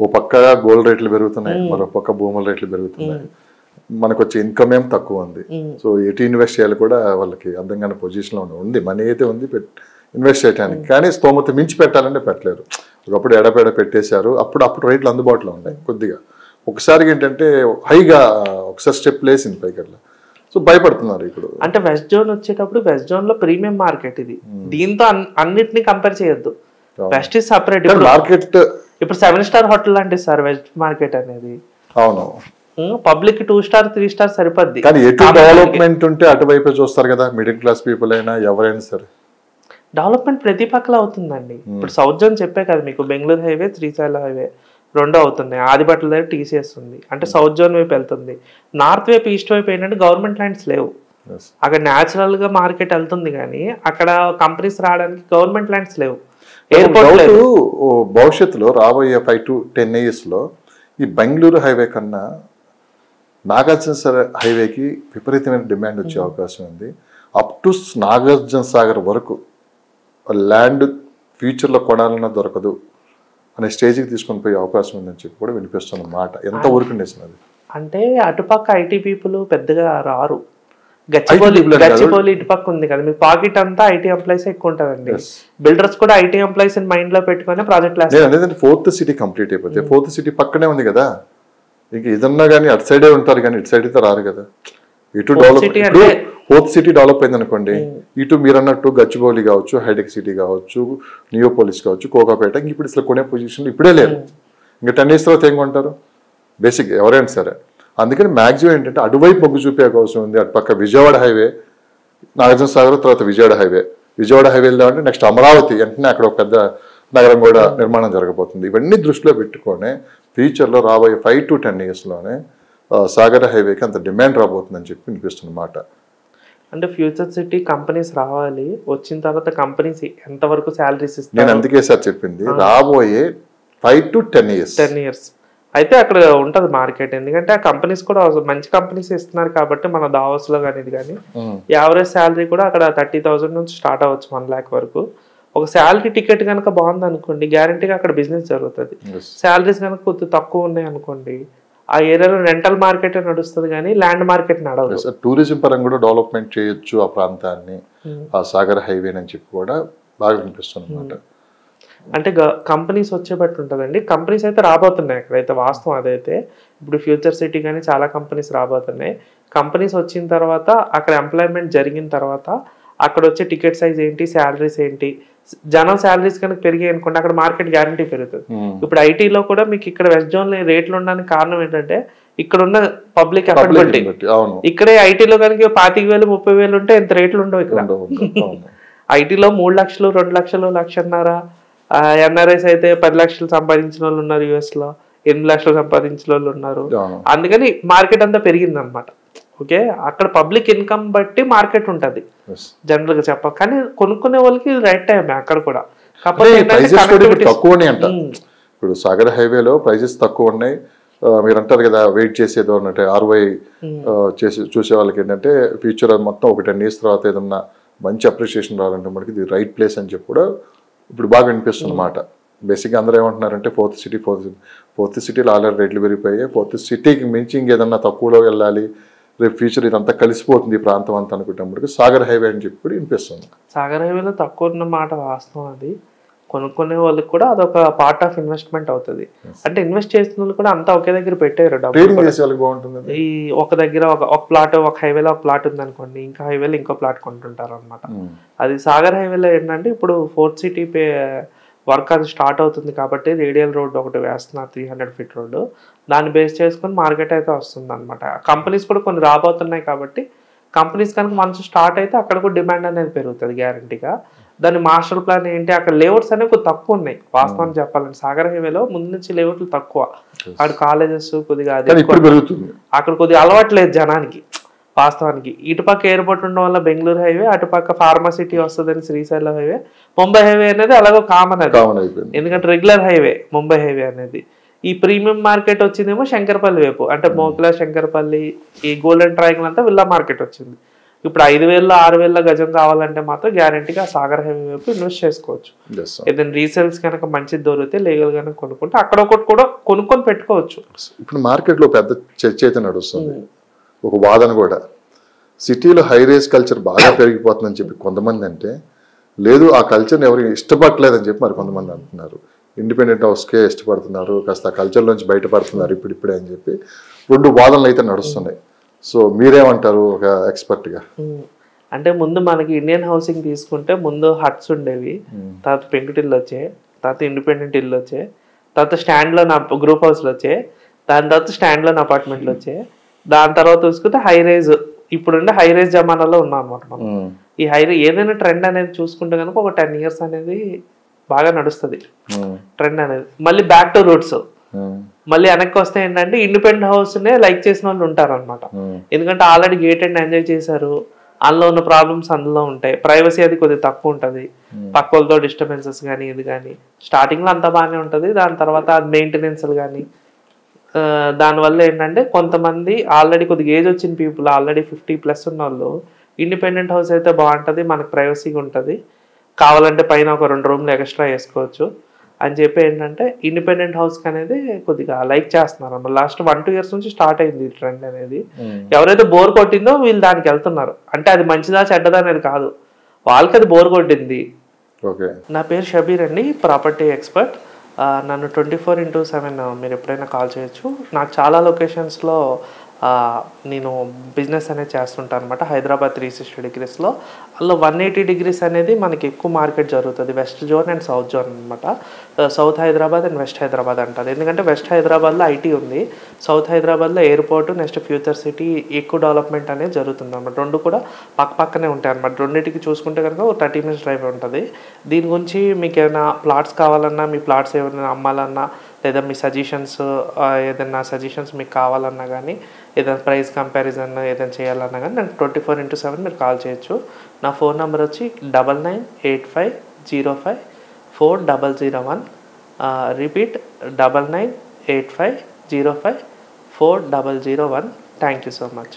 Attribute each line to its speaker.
Speaker 1: ఓ పక్క గోల్డ్ రేట్లు పెరుగుతున్నాయి, మరో పక్క భూముల రేట్లు పెరుగుతున్నాయి, మనకు వచ్చే ఇన్కమ్ ఏం తక్కువ ఉంది. సో ఎటు ఇన్వెస్ట్ చేయాలి కూడా వాళ్ళకి అర్థం కాని పొజిషన్లో ఉంది. మనీ అయితే ఉంది ఇన్వెస్ట్ చేయడానికి, కానీ స్తోమత మించి పెట్టాలంటే పెట్టలేరు. ఒకప్పుడు ఎడపేడ పెట్టేశారు, అప్పుడు రేట్లు అందుబాటులో ఉన్నాయి కొద్దిగా. ఒకసారి ఏంటంటే హైగా ఒకసారి స్టెప్ లేసింది పైకి అట్లా, సో భయపడుతున్నారు ఇప్పుడు.
Speaker 2: అంటే వెస్ట్ జోన్ వచ్చేటప్పుడు వెస్ట్ జోన్ లో ప్రీమియం మార్కెట్ ఇది, దీంతో అన్నిటిని కంపేర్ చేయొద్దు. West is separate.
Speaker 1: మార్కెట్
Speaker 2: ఇప్పుడు 7 స్టార్ హోటల్ లాంటి సార్ వెస్ట్ మార్కెట్ అనేది.
Speaker 1: అవును,
Speaker 2: పబ్లిక్ 2 స్టార్ 3 స్టార్ సరిపోద్ది.
Speaker 1: కానీ ఎటు డెవలప్మెంట్ ఉంటే అటువైపు చూస్తారు కదా, మిడిల్ క్లాస్ పీపుల్ అయినా ఎవరైనా సరే.
Speaker 2: డెవలప్మెంట్ ప్రతి పక్కల అవుతుందండి. ఇప్పుడు సౌత్ జోన్ చెప్పే కదా మీకు, బెంగళూరు హైవే, శ్రీశైలం హైవే రెండో అవుతున్నాయి. ఆదిబట్ల దగ్గర టీసీఎస్ ఉంది, అంటే సౌత్ జోన్ వైపు వెళ్తుంది. నార్త్ వైపు, ఈస్ట్ వైపు ఏంటంటే గవర్నమెంట్ ల్యాండ్స్ లేవు. అక్కడ న్యాచురల్ గా మార్కెట్ వెళ్తుంది, కానీ అక్కడ కంపెనీస్ రావడానికి గవర్నమెంట్ ల్యాండ్స్ లేవు. ఎయిర్పోర్ట్
Speaker 1: భవిష్యత్తులో రాబోయే 5 to 10 years లో ఈ బెంగళూరు హైవే కన్నా నాగార్జున హైవేకి విపరీతమైన డిమాండ్ వచ్చే అవకాశం ఉంది. అప్ టు నాగార్జున సాగర్ వరకు ల్యాండ్ ఫ్యూచర్లో కొనాలన్నా దొరకదు అనే స్టేజ్కి తీసుకొని పోయే అవకాశం ఉందని చెప్పి కూడా వినిపిస్తున్న మాట. ఎంత ఊరుకుండేసినది
Speaker 2: అంటే అటుపక్క ఐటీ పీపుల్ పెద్దగా రారు. గచ్చిబౌలి ఇటుపక్క ఉంది కదా, మీ పాకెట్ అంతా ఐటీ ఎంప్లాయీస్ ఎక్కువ ఉంటుందండి. బిల్డర్స్ కూడా ఐటీ ఎంప్లాయీస్ మైండ్ లో పెట్టుకుని ప్రాజెక్ట్
Speaker 1: అనేది. 4th సిటీ కంప్లీట్ అయిపోతే 4th సిటీ పక్కనే ఉంది కదా, ఇంక ఏదన్నా కానీ అటు సైడే ఉంటారు, కానీ ఇటు సైడ్ అయితే రారు కదా. ఇటు డెవలప్ 4th సిటీ డెవలప్ అయింది అనుకోండి, ఇటు మీరు అన్నట్టు గచ్చిబౌలి కావచ్చు, హైటెక్ సిటీ కావచ్చు, నియోపోలిస్ కావచ్చు, కోకాపేట, ఇంక ఇప్పుడు ఇట్లా కొనే పొజిషన్లు ఇప్పుడే లేరు. ఇంకా 10 years తర్వాత ఏం కొంటారు బేసిక్ ఎవరైనా సరే. అందుకని మ్యాక్సిమం ఏంటంటే అటువైపు మొగ్గు చూపే అవకాశం ఉంది. అటు పక్క విజయవాడ హైవే, నాగార్జున సాగర్ తర్వాత విజయవాడ హైవే. విజయవాడ హైవే వెళ్దామంటే నెక్స్ట్ అమరావతి, వెంటనే అక్కడ ఒక పెద్ద నగరం కూడా నిర్మాణం జరగబోతుంది. ఇవన్నీ దృష్టిలో పెట్టుకొని ఫ్యూచర్లో రాబోయే 5 to 10 years లోనే సాగర్ హైవేకి అంత డిమాండ్ రాబోతుందని చెప్పి వినిపిస్తున్నమాట.
Speaker 2: అంటే ఫ్యూచర్ సిటీ కంపెనీస్ రావాలి, వచ్చిన తర్వాత కంపెనీస్ ఎంతవరకు శాలరీస్ ఇస్తారు.
Speaker 1: నేను అందుకే సార్ చెప్పింది రాబోయే 5 to 10 years
Speaker 2: అయితే అక్కడ ఉంటది మార్కెట్. ఎందుకంటే ఆ కంపెనీస్ కూడా మంచి కంపెనీస్ ఇస్తున్నారు కాబట్టి, మన దావోస్ లో కానీ ఇది కానీ యావరేజ్ శాలరీ కూడా అక్కడ 30,000 నుంచి స్టార్ట్ అవ్వచ్చు 1 lakh వరకు. ఒక శాలరీ టికెట్ కనుక బాగుంది అనుకోండి, గ్యారంటీగా అక్కడ బిజినెస్ జరుగుతుంది. శాలరీస్ కనుక కొద్దిగా తక్కువ ఉన్నాయి అనుకోండి, ఆ ఏరియాలో రెంటల్ మార్కెట్ నడుస్తుంది కానీ ల్యాండ్ మార్కెట్ నడవదు.
Speaker 1: టూరిజం పరంగా కూడా డెవలప్మెంట్ చేయొచ్చు ఆ ప్రాంతాన్ని, ఆ సాగర్ హైవే అని చెప్పి కూడా బాగా వినిపిస్తుంది అన్నమాట.
Speaker 2: అంటే కంపెనీస్ వచ్చేటట్టు ఉంటుందండి. కంపెనీస్ అయితే రాబోతున్నాయి అక్కడైతే, వాస్తవం అదైతే. ఇప్పుడు ఫ్యూచర్ సిటీ కానీ చాలా కంపెనీస్ రాబోతున్నాయి. కంపెనీస్ వచ్చిన తర్వాత అక్కడ ఎంప్లాయ్మెంట్ జరిగిన తర్వాత అక్కడ వచ్చే టికెట్ సైజ్ ఏంటి, శాలరీస్ ఏంటి, జనం శాలరీస్ కనుక పెరిగాయి అనుకోండి, అక్కడ మార్కెట్ గ్యారంటీ పెరుగుతుంది. ఇప్పుడు ఐటీలో కూడా మీకు ఇక్కడ వెస్ట్ జోన్ లో రేట్లు ఉండడానికి కారణం ఏంటంటే ఇక్కడ ఉన్న పబ్లిక్ ఎఫర్ట్ బట్టి. ఇక్కడే ఐటీలో కనుక 25,000 30,000 ఉంటే ఎంత రేట్లు ఉండవు ఇక్కడ. ఐటీలో 3 లక్షలు 2 లక్షలు 1.5 ఎన్ఆర్ఐస్ అయితే 10 లక్షలు సంపాదించిన వాళ్ళు ఉన్నారు, యుఎస్ లో 8 లక్షలు సంపాదించిన వాళ్ళు ఉన్నారు. అందుకని మార్కెట్ అంతా పెరిగింది అనమాట. ఓకే, అక్కడ పబ్లిక్ ఇన్కమ్ బట్టి మార్కెట్ ఉంటది జనరల్ గా చెప్ప. కానీ కొనుక్కునే వాళ్ళకి రైట్ టైం అక్కడ కూడా.
Speaker 1: తక్కువ అంట. ఇప్పుడు సాగర్ హైవేలో ప్రైజెస్ తక్కువ ఉన్నాయి. మీరు అంటారు కదా వెయిట్ చేసేదో అన్నట్టు, ROI చేసి చూసే వాళ్ళకి ఏంటంటే ఫ్యూచర్ మొత్తం ఒక 10 years తర్వాత ఏదన్నా మంచి అప్రిషియేషన్ రావాలంటే మనకి ఇది రైట్ ప్లేస్ అని చెప్పి కూడా ఇప్పుడు బాగా వినిపిస్తుంది అన్నమాట. బేసిక్గా అందరూ ఏమంటున్నారంటే 4th సిటీలో ఆల్రెడీ రేట్లు పెరిగిపోయాయి, 4th సిటీకి మించి ఇంకేదన్నా తక్కువలో వెళ్ళాలి, రేపు ఫ్యూచర్ ఇదంతా కలిసిపోతుంది ఈ ప్రాంతం అంతా అనుకుంటే సాగర్ హైవే అని చెప్పి వినిపిస్తుంది.
Speaker 2: సాగర్ హైవేలో తక్కువ ఉన్న మాట వాస్తవం. అది కొనుక్కునే వాళ్ళకి కూడా అదొక పార్ట్ ఆఫ్ ఇన్వెస్ట్మెంట్ అవుతుంది. అంటే ఇన్వెస్ట్ చేసిన వాళ్ళు కూడా అంతా ఒకే దగ్గర పెట్టారు డబ్బులు. ఈ ఒక దగ్గర ఒక ప్లాట్, ఒక హైవేలో ఒక ప్లాట్ ఉంది అనుకోండి, ఇంకా హైవేలో ఇంకో ప్లాట్ కొంటుంటారు అనమాట. అది సాగర్ హైవేలో ఏంటంటే ఇప్పుడు 4th సిటీ వర్క్ అది స్టార్ట్ అవుతుంది కాబట్టి రేడియల్ రోడ్ ఒకటి వేస్తున్నారు, 300 feet రోడ్డు. దాన్ని బేస్ చేసుకుని మార్కెట్ అయితే వస్తుంది అనమాట. కంపెనీస్ కూడా కొన్ని రాబోతున్నాయి కాబట్టి కంపెనీస్ కనుక మంచి స్టార్ట్ అయితే అక్కడ కూడా డిమాండ్ అనేది పెరుగుతుంది గ్యారంటీగా. దాని మాస్టర్ ప్లాన్ ఏంటి, అక్కడ లేఅవుట్స్ అనేవి కొద్దిగా తక్కువ ఉన్నాయి వాస్తవాన్ని చెప్పాలంటే. సాగర్ హైవేలో ముందు నుంచి లేఅవుట్లు తక్కువ, అక్కడ కాలేజెస్ కొద్దిగా అక్కడ కొద్దిగా అలవాట్లేదు జనానికి వాస్తవానికి. ఇటుపక్క ఎయిర్పోర్ట్ ఉండడం వల్ల బెంగళూరు హైవే, అటుపక్క ఫార్మాసిటీ వస్తుందని శ్రీశైలం హైవే. ముంబై హైవే అనేది అలాగో కామన్ అది, ఎందుకంటే రెగ్యులర్ హైవే ముంబై హైవే అనేది. ఈ ప్రీమియం మార్కెట్ వచ్చిందేమో శంకరపల్లి వైపు, అంటే మోకిలా శంకరపల్లి ఈ గోల్డెన్ ట్రయాంగిల్ అంతా విల్లా మార్కెట్ వచ్చింది. ఇప్పుడు 5,000 6,000 గజం కావాలంటే మాత్రం గ్యారంటీగా సాగర్ హైవే వైపు ఇన్వెస్ట్ చేసుకోవచ్చు. ఏదైనా రీసేల్స్ కనుక మంచిది దొరికితే లీగల్ కనుక కొనుక్కుంటే అక్కడ ఒకటి కూడా కొనుక్కొని పెట్టుకోవచ్చు.
Speaker 1: ఇప్పుడు మార్కెట్ లో పెద్ద చర్చ అయితే నడుస్తుంది, ఒక వాదన కూడా, సిటీలో హై రేస్ కల్చర్ బాగా పెరిగిపోతుందని చెప్పి కొంతమంది అంటే, లేదు ఆ కల్చర్ని ఎవరు ఇష్టపడలేదని చెప్పి మరి కొంతమంది అంటున్నారు. ఇండిపెండెంట్ హౌస్కే ఇష్టపడుతున్నారు, కాస్త ఆ కల్చర్ నుంచి బయటపడుతున్నారు ఇప్పుడిప్పుడే అని చెప్పి 2 వాదనలు అయితే నడుస్తున్నాయి. సో మీరేమంటారు ఒక ఎక్స్పర్ట్గా?
Speaker 2: అంటే ముందు మనకి ఇండియన్ హౌసింగ్ తీసుకుంటే ముందు హట్స్ ఉండేవి, తర్వాత పెంకుటిల్లు వచ్చాయి, తర్వాత ఇండిపెండెంట్ ఇల్లు వచ్చాయి, తర్వాత స్టాండ్లోన్ గ్రూప్ హౌస్లు వచ్చాయి, దాని తర్వాత స్టాండ్లోన్ అపార్ట్మెంట్లు వచ్చాయి, దాని తర్వాత చూసుకుంటే హై రైజ్. ఇప్పుడుండే హై రైజ్ జమానాలో ఉన్నాం అనమాట మనం. ఈ హై రైజ్ ఏదైనా ట్రెండ్ అనేది చూసుకుంటే కనుక ఒక 10 years అనేది బాగా నడుస్తుంది ట్రెండ్ అనేది. మళ్ళీ బ్యాక్ టు రూట్స్, మళ్ళీ వెనక్కి వస్తే ఏంటంటే ఇండిపెండెంట్ హౌస్ నే లైక్ చేసిన వాళ్ళు ఉంటారు అనమాట. ఎందుకంటే ఆల్రెడీ గేట్ అండ్ ఎంజాయ్ చేశారు, అందులో ఉన్న ప్రాబ్లమ్స్ అందులో ఉంటాయి, ప్రైవసీ అది కొద్దిగా తక్కువ ఉంటుంది, పక్క వాళ్ళతో డిస్టర్బెన్సెస్ కానీ ఇది కానీ స్టార్టింగ్ లో అంతా బాగానే ఉంటుంది, దాని తర్వాత అది మెయింటెనెన్స్ కానీ దానివల్ల ఏంటంటే కొంతమంది ఆల్రెడీ కొద్దిగా ఏజ్ వచ్చిన పీపుల్, ఆల్రెడీ 50+ ఉన్న వాళ్ళు ఇండిపెండెంట్ హౌస్ అయితే బాగుంటుంది, మనకు ప్రైవసీగా ఉంటుంది, కావాలంటే పైన ఒక 2 రూమ్లు ఎక్స్ట్రా వేసుకోవచ్చు అని చెప్పి ఏంటంటే ఇండిపెండెంట్ హౌస్ అనేది కొద్దిగా లైక్ చేస్తున్నారు. లాస్ట్ 1-2 years నుంచి స్టార్ట్ అయింది ఈ ట్రెండ్ అనేది. ఎవరైతే బోర్ కొట్టిందో వీళ్ళు దానికి వెళ్తున్నారు. అంటే అది మంచిదా చెడ్డదా అనేది కాదు, వాళ్ళకి అది బోర్ కొట్టింది. నా పేరు షబీర్ అండి, ప్రాపర్టీ ఎక్స్పర్ట్. నన్ను 24/7 మీరు ఎప్పుడైనా కాల్ చేయొచ్చు. నాకు చాలా లొకేషన్స్లో నేను బిజినెస్ అనేది చేస్తుంటాను అనమాట. హైదరాబాద్ 360 degreesలో అందులో 180 degrees అనేది మనకి ఎక్కువ మార్కెట్ జరుగుతుంది, west zone and south zone అనమాట. South Hyderabad and west Hyderabad అంటారు. ఎందుకంటే వెస్ట్ హైదరాబాద్లో ఐటీ ఉంది, సౌత్ హైదరాబాద్లో ఎయిర్పోర్ట్, నెక్స్ట్ ఫ్యూచర్ సిటీ ఎక్కువ డెవలప్మెంట్ అనేది జరుగుతుంది అనమాట. 2 కూడా పక్కనే ఉంటాయి అనమాట. రెండింటికి చూసుకుంటే కనుక 30 minutes డ్రైవ్ ఉంటుంది. దీని గురించి మీకు ఏమైనా ప్లాట్స్ కావాలన్నా, మీ ప్లాట్స్ ఏమైనా అమ్మాలన్నా, లేదా మీ సజెషన్స్ ఏదైనా సజెషన్స్ మీకు కావాలన్నా కానీ, ఏదైనా ప్రైస్ కంపారిజన్ ఏదైనా చేయాలన్నా కానీ నాకు 24/7 మీరు కాల్ చేయొచ్చు. నా ఫోన్ నెంబర్ వచ్చి 9985054001. Repeat 9985054001. Thank you so much.